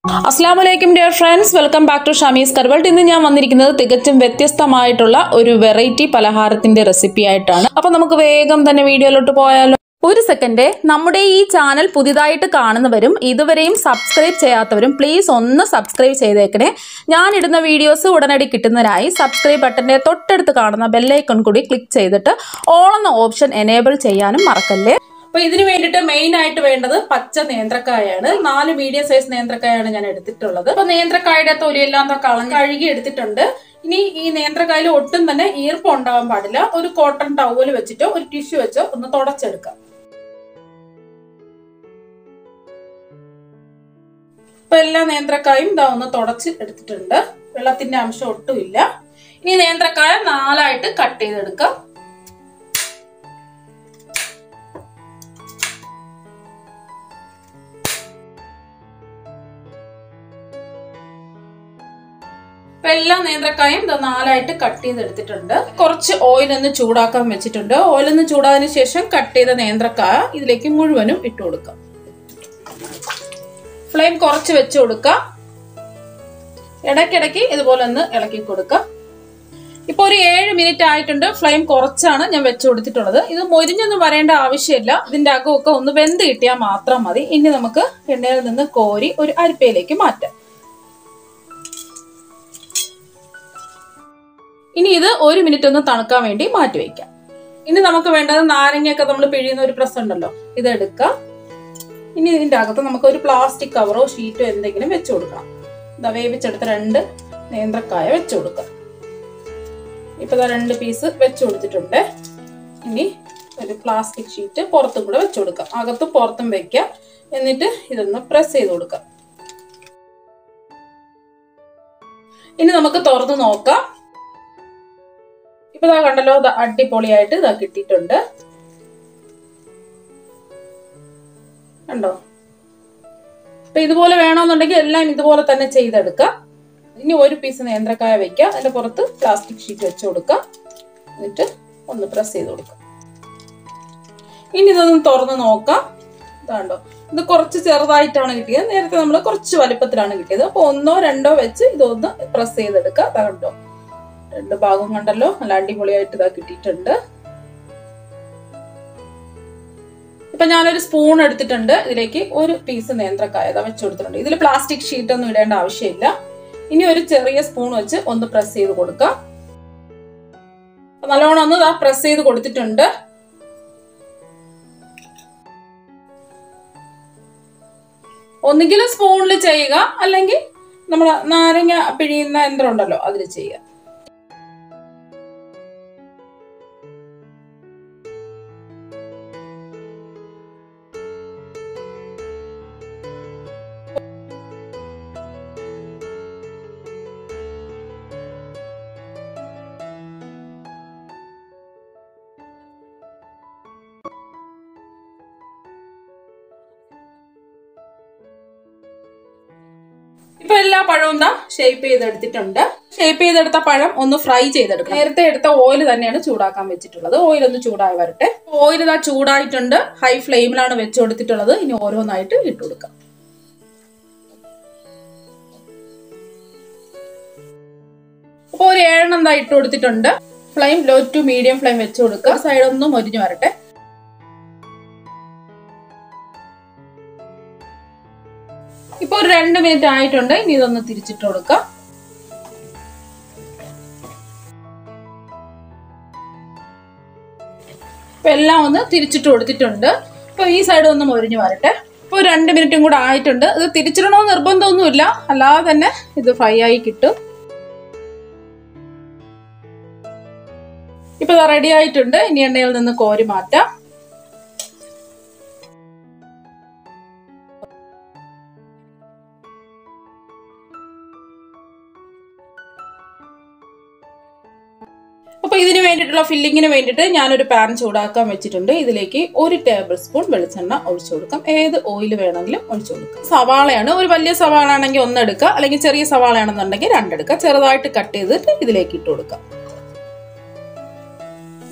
Assalamualaikum dear friends, welcome back to Shami's World. ഇന്ന് ഞാൻ വന്നിരിക്കുന്നത് തികച്ചും വ്യത്യസ്തമായിട്ടുള്ള ഒരു വെറൈറ്റി പലഹാരത്തിന്റെ റെസിപ്പി ആയിട്ടാണ്. അപ്പോൾ നമുക്ക് വേഗം തന്നെ വീഡിയോയിലോട്ട് പോയാലോ. ഒരു സെക്കൻഡ്, നമ്മുടെ ഈ ചാനൽ പുതിയതായിട്ട് കാണുന്നവരും ഇതുവരെയും സബ്സ്ക്രൈബ് ചെയ്യാത്തവരും പ്ലീസ് ഒന്ന് സബ്സ്ക്രൈബ് ചെയ്തേക്കണേ. ഞാൻ ഇടുന്ന വീഡിയോസ് ഉടനടി കിട്ടുന്നതിനായി സബ്സ്ക്രൈബ് ബട്ടന്റെ തൊട്ടടുത്ത് കാണുന്ന ബെൽ ഐക്കൺ കൂടി ക്ലിക്ക് ചെയ്തിട്ട് ഓൾ എന്ന ഓപ്ഷൻ എനേബിൾ ചെയ്യാനും മറക്കല്ലേ. അപ്പോൾ ഇതിനു വേണ്ടിയിട്ട് മെയിൻ ആയിട്ട് വേണ്ടത് പച്ച നേന്ത്രക്കായാണ്. 4 മീഡിയം സൈസ് നേന്ത്രക്കായാണ് ഞാൻ എടുത്തിട്ടുള്ളത്. അപ്പോൾ നേന്ത്രക്കായുടെ തൊലിയെല്ലാം കഴുകി എടുത്തിട്ടുണ്ട്. ഇനി ഈ നേന്ത്രക്കായിൽ ഒട്ടും തന്നെ ഈർപ്പം ഉണ്ടാവാൻ പാടില്ല. ഒരു കോട്ടൺ ടവൽ വെച്ചിട്ടോ ഒരു ടിഷ്യൂ വെച്ചോ ഒന്ന് തുടച്ചെടുക്കാം. ഇപ്പൊ എല്ലാ നേന്ത്രക്കായും ഇതാ ഒന്ന് തുടച്ച് എടുത്തിട്ടുണ്ട്. വെള്ളത്തിന്റെ അംശം ഒട്ടുമില്ല. ഇനി നേന്ത്രക്കായ 4ആയിട്ട് കട്ട് ചെയ്തെടുക്കാം. എല്ലാ നേന്ത്രക്കായും 4ആയിട്ട് കട്ട് ചെയ്തെടുത്തിട്ടുണ്ട്. കുറച്ച് ഓയിൽ ഒന്ന് ചൂടാക്കാൻ വെച്ചിട്ടുണ്ട്. ഓയിൽ ഒന്ന് ചൂടാതിന് ശേഷം കട്ട് ചെയ്ത നേന്ത്രക്കായ ഇതിലേക്ക് മുഴുവനും ഇട്ട് കൊടുക്കാം. ഫ്ലെയിം കുറച്ച് വെച്ച് കൊടുക്കാം. ഇടയ്ക്കിടയ്ക്ക് ഇതുപോലെ ഒന്ന് ഇളക്കി കൊടുക്കാം. ഇപ്പൊ ഒരു 7 മിനിറ്റ് ആയിട്ടുണ്ട്. ഫ്ലെയിം കുറച്ചാണ് ഞാൻ വെച്ച് കൊടുത്തിട്ടുള്ളത്. ഇത് മൊരിഞ്ഞൊന്നും വരേണ്ട ആവശ്യമില്ല. ഇതിന്റെ അകമൊക്കെ ഒന്ന് വെന്ത് കിട്ടിയാൽ മാത്രം മതി. ഇനി നമുക്ക് എണ്ണയിൽ നിന്ന് കോരി ഒരു അരിപ്പയിലേക്ക് മാറ്റാം. ഇനി ഇത് 1 മിനിറ്റ് ഒന്ന് തണുക്കാൻ വേണ്ടി മാറ്റി വയ്ക്കാം. ഇനി നമുക്ക് വേണ്ടത് നാരങ്ങയൊക്കെ നമ്മൾ പിഴിയുന്ന ഒരു പ്രസ് ഉണ്ടല്ലോ, ഇതെടുക്കാം. ഇനി ഇതിന്റെ അകത്ത് നമുക്ക് ഒരു പ്ലാസ്റ്റിക് കവറോ ഷീറ്റോ എന്തെങ്കിലും വെച്ചു കൊടുക്കാം. ഇതാ വേവിച്ചെടുത്ത 2 നേന്ത്രക്കായ വെച്ചു കൊടുക്കാം. ഇപ്പൊ 2 പീസ് വെച്ചു കൊടുത്തിട്ടുണ്ട്. ഇനി ഒരു പ്ലാസ്റ്റിക് ഷീറ്റ് പുറത്തും കൂടെ വെച്ചു കൊടുക്കാം. അകത്തും പുറത്തും വെക്കാം. എന്നിട്ട് ഇതൊന്ന് പ്രസ് ചെയ്ത് കൊടുക്കാം. ഇനി നമുക്ക് തുറന്ന് നോക്കാം. ഇപ്പൊ കണ്ടല്ലോ, അടിപൊളിയായിട്ട് ഇതാ കിട്ടിയിട്ടുണ്ട്. കണ്ടോ? അപ്പൊ ഇതുപോലെ വേണമെന്നുണ്ടെങ്കിൽ എല്ലാം ഇതുപോലെ തന്നെ ചെയ്തെടുക്കാം. ഇനി ഒരു പീസ് നേന്ത്രക്കായ വെക്കാം. അതിന്റെ പുറത്ത് പ്ലാസ്റ്റിക് ഷീറ്റ് വെച്ച് കൊടുക്കാം. എന്നിട്ട് ഒന്ന് പ്രസ് ചെയ്ത് കൊടുക്കാം. ഇനി ഇതൊന്ന് തുറന്ന് നോക്കാം. ഇതാണ്ടോ, ഇത് കുറച്ച് ചെറുതായിട്ടാണ് കിട്ടിയത്. നേരത്തെ നമ്മൾ കുറച്ച് വലിപ്പത്തിലാണ് കിട്ടിയത്. അപ്പൊ 1ഓ 2ഓ വെച്ച് ഇതൊന്ന് പ്രസ് ചെയ്തെടുക്കാം. കണ്ടോ, 2 ഭാഗം കണ്ടല്ലോ, നല്ല അടിപൊളിയായിട്ട് ഇതാ കിട്ടിയിട്ടുണ്ട്. ഇപ്പൊ ഞാനൊരു സ്പൂൺ എടുത്തിട്ടുണ്ട്. ഇതിലേക്ക് ഒരു പീസ് നേന്ത്രക്കായ വെച്ച് കൊടുത്തിട്ടുണ്ട്. ഇതിൽ പ്ലാസ്റ്റിക് ഷീറ്റ് ഒന്നും ഇടേണ്ട ആവശ്യമില്ല. ഇനി ഒരു ചെറിയ സ്പൂൺ വെച്ച് ഒന്ന് പ്രസ് ചെയ്ത് കൊടുക്കാം. നല്ലോണം ഒന്ന് പ്രസ് ചെയ്ത് കൊടുത്തിട്ടുണ്ട്. ഒന്നുകിലും സ്പൂണിൽ ചെയ്യുക, അല്ലെങ്കിൽ നമ്മൾ നാരങ്ങ പിഴിയുന്ന യന്ത്രം ഉണ്ടല്ലോ അതിൽ ചെയ്യുക. ഇപ്പൊ എല്ലാ പഴവും ഷേപ്പ് ചെയ്തെടുത്തിട്ടുണ്ട്. ഷേപ്പ് ചെയ്തെടുത്ത പഴം ഒന്ന് ഫ്രൈ ചെയ്തെടുക്കാം. നേരത്തെ എടുത്ത ഓയിൽ തന്നെയാണ് ചൂടാക്കാൻ വെച്ചിട്ടുള്ളത്. ഓയിൽ ഒന്ന് ചൂടായി വരട്ടെ. ഓയിൽ ചൂടായിട്ടുണ്ട്. ഹൈ ഫ്ലെയിമിലാണ് വെച്ച് കൊടുത്തിട്ടുള്ളത്. ഇനി ഓരോന്നായിട്ട് ഇട്ട് കൊടുക്കാം. അപ്പൊ ഒരു 7 ഇട്ട് കൊടുത്തിട്ടുണ്ട്. Flame low to medium flame വെച്ച് കൊടുക്കുക. സൈഡൊന്നും മൊരിഞ്ഞു വരട്ടെ. ഇപ്പൊ ഒരു 2 മിനിറ്റ് ആയിട്ടുണ്ട്. ഇനി ഇതൊന്ന് തിരിച്ചിട്ട് കൊടുക്കാം. ഇപ്പൊ എല്ലാം ഒന്ന് തിരിച്ചിട്ട് കൊടുത്തിട്ടുണ്ട്. ഇപ്പൊ ഈ സൈഡ് ഒന്ന് മൊരിഞ്ഞു വരട്ടെ. ഇപ്പൊ 2 മിനിറ്റും കൂടെ ആയിട്ടുണ്ട്. ഇത് തിരിച്ചിടണമെന്ന് നിർബന്ധമൊന്നുമില്ല, അല്ലാതെ തന്നെ ഇത് ഫ്രൈ ആയി കിട്ടും. ഇപ്പൊ റെഡി ആയിട്ടുണ്ട്. ഇനി എണ്ണയിൽ നിന്ന് കോരി മാറ്റാം. അപ്പൊ ഇതിന് വേണ്ടിയിട്ടുള്ള ഫില്ലിങ്ങിന് വേണ്ടിയിട്ട് ഞാനൊരു പാൻ ചൂടാക്കാൻ വെച്ചിട്ടുണ്ട്. ഇതിലേക്ക് 1 ടേബിൾ സ്പൂൺ വെളിച്ചെണ്ണ ഒഴിച്ചു കൊടുക്കാം. ഏത് ഓയിൽ വേണമെങ്കിലും ഒഴിച്ചു കൊടുക്കാം. സവാളയാണ്. ഒരു വലിയ സവാള ആണെങ്കിൽ 1 എടുക്കുക, അല്ലെങ്കിൽ ചെറിയ സവാള ആണെന്നുണ്ടെങ്കിൽ 2 എടുക്കുക. ചെറുതായിട്ട് കട്ട് ചെയ്തിട്ട് ഇതിലേക്ക് ഇട്ട് കൊടുക്കാം.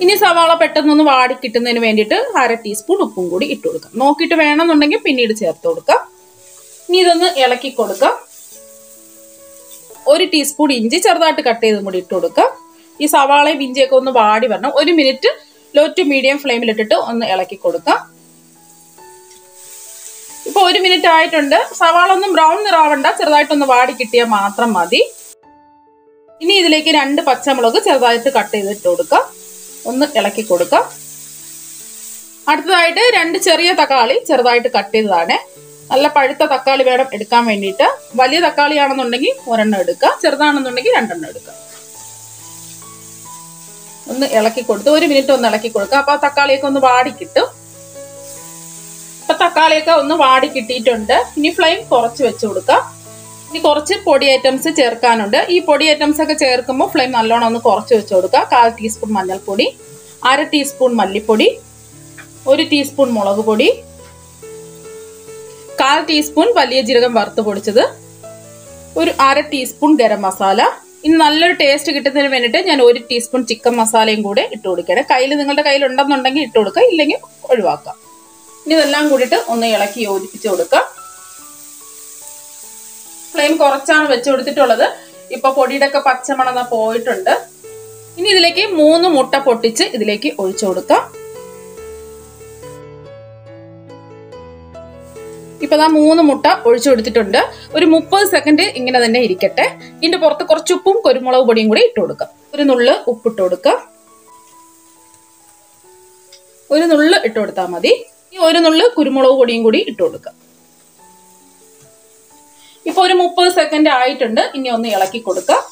ഇനി സവാള പെട്ടെന്നൊന്ന് വാടി കിട്ടുന്നതിന് വേണ്ടിയിട്ട് 1/2 ടീസ്പൂൺ ഉപ്പും കൂടി ഇട്ട് കൊടുക്കാം. നോക്കിയിട്ട് വേണമെന്നുണ്ടെങ്കിൽ പിന്നീട് ചേർത്ത് കൊടുക്കാം. ഇനി ഇതൊന്ന് ഇളക്കി കൊടുക്കാം. 1 ടീസ്പൂൺ ഇഞ്ചി ചെറുതായിട്ട് കട്ട് ചെയ്തും കൂടി ഇട്ട് കൊടുക്കുക. ഈ സവാളയും ഇഞ്ചിയൊക്കെ ഒന്ന് വാടി വരണം. 1 മിനിറ്റ് ലോ ടു മീഡിയം ഫ്ലെയിമിലിട്ടിട്ട് ഒന്ന് ഇളക്കി കൊടുക്കാം. ഇപ്പൊ 1 മിനിറ്റ് ആയിട്ടുണ്ട്. സവാള ഒന്നും ബ്രൗൺ നിറാവണ്ട, ചെറുതായിട്ടൊന്ന് വാടി കിട്ടിയാൽ മാത്രം മതി. ഇനി ഇതിലേക്ക് 2 പച്ചമുളക് ചെറുതായിട്ട് കട്ട് ചെയ്തിട്ട് കൊടുക്കുക. ഒന്ന് ഇളക്കി കൊടുക്കുക. അടുത്തതായിട്ട് 2 ചെറിയ തക്കാളി ചെറുതായിട്ട് കട്ട് ചെയ്തതാണ്. നല്ല പഴുത്ത തക്കാളി വേണം എടുക്കാൻ വേണ്ടിയിട്ട്. വലിയ തക്കാളിയാണെന്നുണ്ടെങ്കിൽ 1 എടുക്കുക, ചെറുതാണെന്നുണ്ടെങ്കിൽ 2 എടുക്കുക. ഒന്ന് ഇളക്കി കൊടുത്ത് 1 മിനിറ്റ് ഒന്ന് ഇളക്കി കൊടുക്കുക. അപ്പൊ തക്കാളിയൊക്കെ ഒന്ന് വാടി കിട്ടും. ഇപ്പൊ തക്കാളിയൊക്കെ ഒന്ന് വാടി കിട്ടിയിട്ടുണ്ട്. ഇനി ഫ്ലെയിം കുറച്ച് വെച്ച് കൊടുക്കുക. ഇനി കുറച്ച് പൊടി ഐറ്റംസ് ചേർക്കാനുണ്ട്. ഈ പൊടി ഐറ്റംസ് ഒക്കെ ചേർക്കുമ്പോൾ ഫ്ലെയിം നല്ലോണം ഒന്ന് കുറച്ച് വെച്ച് കൊടുക്കുക. 1/4 ടീസ്പൂൺ മഞ്ഞൾപ്പൊടി, 1/2 ടീസ്പൂൺ മല്ലിപ്പൊടി, 1 ടീസ്പൂൺ മുളക് പൊടി, 1/4 ടീസ്പൂൺ വലിയ ജീരകം വറുത്ത് പൊടിച്ചത്, 1/2 ടീസ്പൂൺ ഗരം മസാല. ഇനി നല്ലൊരു ടേസ്റ്റ് കിട്ടുന്നതിന് വേണ്ടിയിട്ട് ഞാൻ 1 ടീസ്പൂൺ ചിക്കൻ മസാലയും കൂടെ ഇട്ട് കൊടുക്കുകയാണ്. നിങ്ങളുടെ കയ്യിൽ ഉണ്ടെന്നുണ്ടെങ്കിൽ ഇട്ട് കൊടുക്കുക, ഇല്ലെങ്കിൽ ഒഴിവാക്കാം. ഇനി ഇതെല്ലാം കൂടിയിട്ട് ഒന്ന് ഇളക്കി യോജിപ്പിച്ച് കൊടുക്കുക. ഫ്ലെയിം കുറച്ചാണ് വെച്ച് കൊടുത്തിട്ടുള്ളത്. ഇപ്പൊ പൊടിയുടെ ഒക്കെ പച്ചമണം പോയിട്ടുണ്ട്. ഇനി ഇതിലേക്ക് 3 മുട്ട പൊട്ടിച്ച് ഇതിലേക്ക് ഒഴിച്ചു കൊടുക്കാം. ഇപ്പൊ 3 മുട്ട ഒഴിച്ചു കൊടുത്തിട്ടുണ്ട്. ഒരു 30 സെക്കൻഡ് ഇങ്ങനെ തന്നെ ഇരിക്കട്ടെ. ഇതിന്റെ പുറത്ത് കുറച്ച് ഉപ്പും കുരുമുളക് പൊടിയും കൂടി ഇട്ട് കൊടുക്കാം. 1 നുള്ള് ഉപ്പിട്ട് കൊടുക്കാം. 1 നുള്ള് ഇട്ട് കൊടുത്താൽ മതി. ഈ 1 നുള്ള് കുരുമുളക് പൊടിയും കൂടി ഇട്ട് കൊടുക്കാം. ഇപ്പൊ ഒരു 30 സെക്കൻഡ് ആയിട്ടുണ്ട്. ഇനി ഒന്ന് ഇളക്കി കൊടുക്കാം.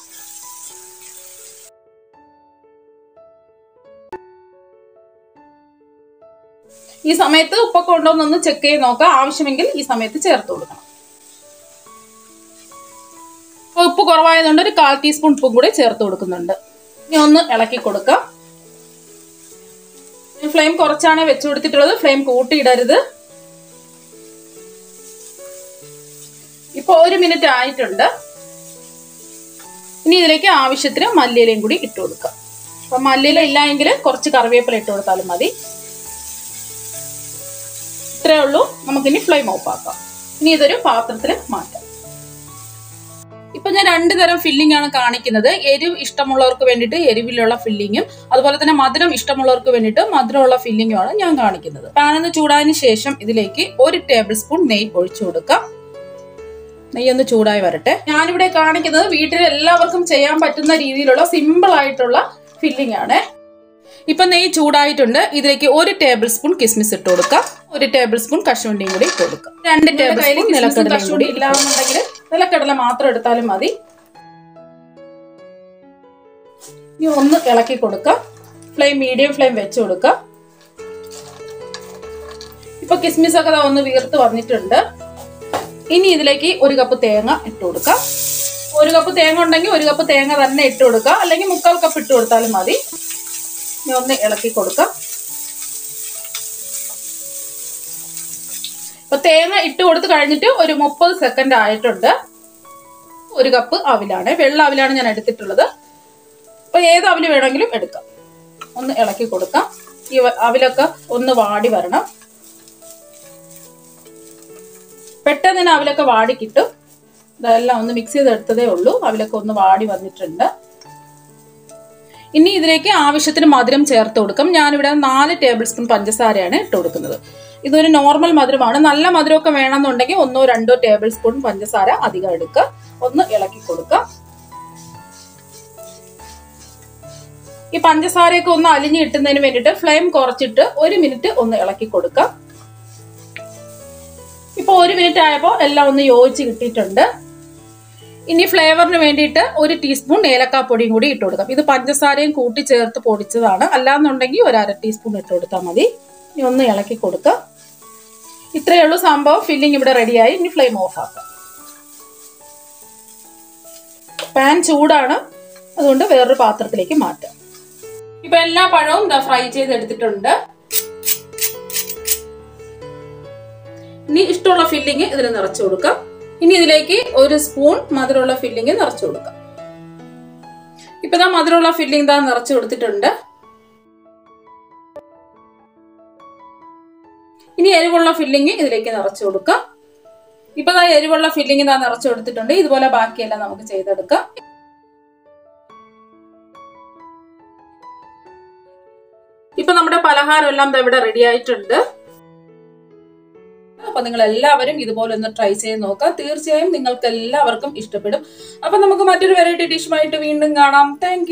ഈ സമയത്ത് ഉപ്പൊക്കെ ഉണ്ടോ എന്നൊന്ന് ചെക്ക് ചെയ്ത് നോക്കാം. ആവശ്യമെങ്കിൽ ഈ സമയത്ത് ചേർത്ത് കൊടുക്കണം. ഉപ്പ് കുറവായതുകൊണ്ട് ഒരു 1/4 ടീസ്പൂൺ ഉപ്പും കൂടെ ചേർത്ത് കൊടുക്കുന്നുണ്ട്. ഇനി ഒന്ന് ഇളക്കി കൊടുക്കാം. ഫ്ലെയിം കുറച്ചാണ് വെച്ചു കൊടുത്തിട്ടുള്ളത്. ഫ്ലെയിം കൂട്ടിയിടരുത്. ഇപ്പൊ 1 മിനിറ്റ് ആയിട്ടുണ്ട്. ഇനി ഇതിലേക്ക് ആവശ്യത്തിന് മല്ലിയിലയും കൂടി ഇട്ട് കൊടുക്കാം. അപ്പൊ മല്ലിയില ഇല്ല എങ്കിൽ കുറച്ച് കറിവേപ്പില ഇട്ട് കൊടുത്താലും മതി. ഇത്രേ ഉള്ളൂ. നമുക്കിനി ഫ്ലെയിം ഓഫ് ആക്കാം. ഇനി ഇതൊരു പാത്രത്തിൽ മാറ്റാം. ഇപ്പൊ ഞാൻ 2 തരം ഫില്ലിംഗ് ആണ് കാണിക്കുന്നത്. എരിവ് ഇഷ്ടമുള്ളവർക്ക് വേണ്ടിയിട്ട് എരിവിലുള്ള ഫില്ലിങ്ങും, അതുപോലെ തന്നെ മധുരം ഇഷ്ടമുള്ളവർക്ക് വേണ്ടിയിട്ട് മധുരമുള്ള ഫില്ലിങ്ങും ആണ് ഞാൻ കാണിക്കുന്നത്. പാനൊന്ന് ചൂടായതിനു ശേഷം ഇതിലേക്ക് 1 ടേബിൾ സ്പൂൺ നെയ്യ് ഒഴിച്ചു കൊടുക്കാം. നെയ്യൊന്ന് ചൂടായി വരട്ടെ. ഞാനിവിടെ കാണിക്കുന്നത് വീട്ടിൽ എല്ലാവർക്കും ചെയ്യാൻ പറ്റുന്ന രീതിയിലുള്ള സിമ്പിൾ ആയിട്ടുള്ള ഫില്ലിംഗ് ആണ്. ഇപ്പൊ നെയ്യ് ചൂടായിട്ടുണ്ട്. ഇതിലേക്ക് 1 ടേബിൾ സ്പൂൺ കിസ്മിസ് ഇട്ട് കൊടുക്കാം. 1 ടേബിൾ സ്പൂൺ കശുവണ്ടിയും കൂടി ഇട്ട് കൊടുക്കാം. 2 ടേബിൾ സ്പൂൺ നിലക്കടല കൂടി ഇല്ലാന്നുണ്ടെങ്കിൽ നിലക്കടല മാത്രം എടുത്താലും മതി. ഇനി ഒന്ന് ഇളക്കി കൊടുക്കാം. ഫ്ലെയിം മീഡിയം ഫ്ലെയിം വെച്ച് കൊടുക്കാം. ഇപ്പൊ കിസ്മിസ് ഒക്കെ ഒന്ന് വീർത്ത് വന്നിട്ടുണ്ട്. ഇനി ഇതിലേക്ക് 1 കപ്പ് തേങ്ങ ഇട്ട് കൊടുക്കാം. 1 കപ്പ് തേങ്ങ ഉണ്ടെങ്കിൽ 1 കപ്പ് തേങ്ങ തന്നെ ഇട്ട് കൊടുക്കാം, അല്ലെങ്കിൽ 3/4 കപ്പ് ഇട്ട് കൊടുത്താലും മതി. ഇനി ഒന്ന് ഇളക്കി കൊടുക്കാം. ഇപ്പൊ തേങ്ങ ഇട്ട് കൊടുത്ത് കഴിഞ്ഞിട്ട് ഒരു 30 സെക്കൻഡ് ആയിട്ടുണ്ട്. 1 കപ്പ് അവിലാണ്, വെള്ള അവിലാണ് ഞാൻ എടുത്തിട്ടുള്ളത്. അപ്പൊ ഏത് അവില് വേണമെങ്കിലും എടുക്കാം. ഒന്ന് ഇളക്കി കൊടുക്കാം. ഈ അവിലൊക്കെ ഒന്ന് വാടി വരണം. പെട്ടെന്ന് തന്നെ അവിലൊക്കെ വാടി കിട്ടും. ഇതെല്ലാം ഒന്ന് മിക്സ് ചെയ്തെടുത്തതേ ഉള്ളൂ. അവിലൊക്കെ ഒന്ന് വാടി വന്നിട്ടുണ്ട്. ഇനി ഇതിലേക്ക് ആവശ്യത്തിന് മധുരം ചേർത്ത് കൊടുക്കാം. ഞാനിവിടെ 4 ടേബിൾ സ്പൂൺ പഞ്ചസാരയാണ് ഇട്ട് കൊടുക്കുന്നത്. ഇതൊരു നോർമൽ മധുരമാണ്. നല്ല മധുരമൊക്കെ വേണമെന്നുണ്ടെങ്കിൽ 1 or 2 ടേബിൾ സ്പൂൺ പഞ്ചസാര അധികം എടുക്കുക. ഒന്ന് ഇളക്കി കൊടുക്കുക. ഈ പഞ്ചസാരയൊക്കെ ഒന്ന് അലിഞ്ഞ് കിട്ടുന്നതിന് വേണ്ടിയിട്ട് ഫ്ലെയിം കുറച്ചിട്ട് 1 മിനിറ്റ് ഒന്ന് ഇളക്കി കൊടുക്കാം. ഇപ്പൊ 1 മിനിറ്റ് ആയപ്പോൾ എല്ലാം ഒന്ന് യോജിച്ച് കിട്ടിയിട്ടുണ്ട്. ഇനി ഫ്ലേവറിന് വേണ്ടിയിട്ട് 1 ടീസ്പൂൺ ഏലക്കാപ്പൊടിയും കൂടി ഇട്ട് കൊടുക്കാം. ഇത് പഞ്ചസാരയും കൂട്ടി ചേർത്ത് പൊടിച്ചതാണ്. അല്ലാന്നുണ്ടെങ്കിൽ 1/2 ടീസ്പൂൺ ഇട്ട് കൊടുത്താൽ മതി. ഇനി ഒന്ന് ഇളക്കി കൊടുക്കാം. ഇത്രയേ ഉള്ളൂ സംഭവം. ഫില്ലിംഗ് ഇവിടെ റെഡിയായി. ഇനി ഫ്ലെയിം ഓഫ് ആക്കാം. പാൻ ചൂടാണ്, അതുകൊണ്ട് വേറൊരു പാത്രത്തിലേക്ക് മാറ്റാം. ഇപ്പൊ എല്ലാ പഴവും ഫ്രൈ ചെയ്തെടുത്തിട്ടുണ്ട്. ഇനി ഇഷ്ടമുള്ള ഫില്ലിംഗ് ഇതിൽ നിറച്ചു കൊടുക്കാം. ഇനി ഇതിലേക്ക് 1 സ്പൂൺ മധുരമുള്ള ഫില്ലിംഗ് നിറച്ചു കൊടുക്കാം. ഇപ്പൊ മധുരമുള്ള ഫില്ലിംഗ് നിറച്ചു കൊടുത്തിട്ടുണ്ട്. ഇനി എരിവുള്ള ഫില്ലിംഗ് ഇതിലേക്ക് നിറച്ചു കൊടുക്കാം. ഇപ്പൊ എരിവുള്ള ഫില്ലിംഗ് നിറച്ചു കൊടുത്തിട്ടുണ്ട്. ഇതുപോലെ ബാക്കിയെല്ലാം നമുക്ക് ചെയ്തെടുക്കാം. ഇപ്പൊ നമ്മുടെ പലഹാരം എല്ലാം ഇവിടെ റെഡി ആയിട്ടുണ്ട്. അപ്പൊ നിങ്ങൾ എല്ലാവരും ഇതുപോലെ ഒന്ന് ട്രൈ ചെയ്ത് നോക്കാം. തീർച്ചയായും നിങ്ങൾക്ക് എല്ലാവർക്കും ഇഷ്ടപ്പെടും. അപ്പൊ നമുക്ക് മറ്റൊരു വെറൈറ്റി ഡിഷുമായിട്ട് വീണ്ടും കാണാം. താങ്ക്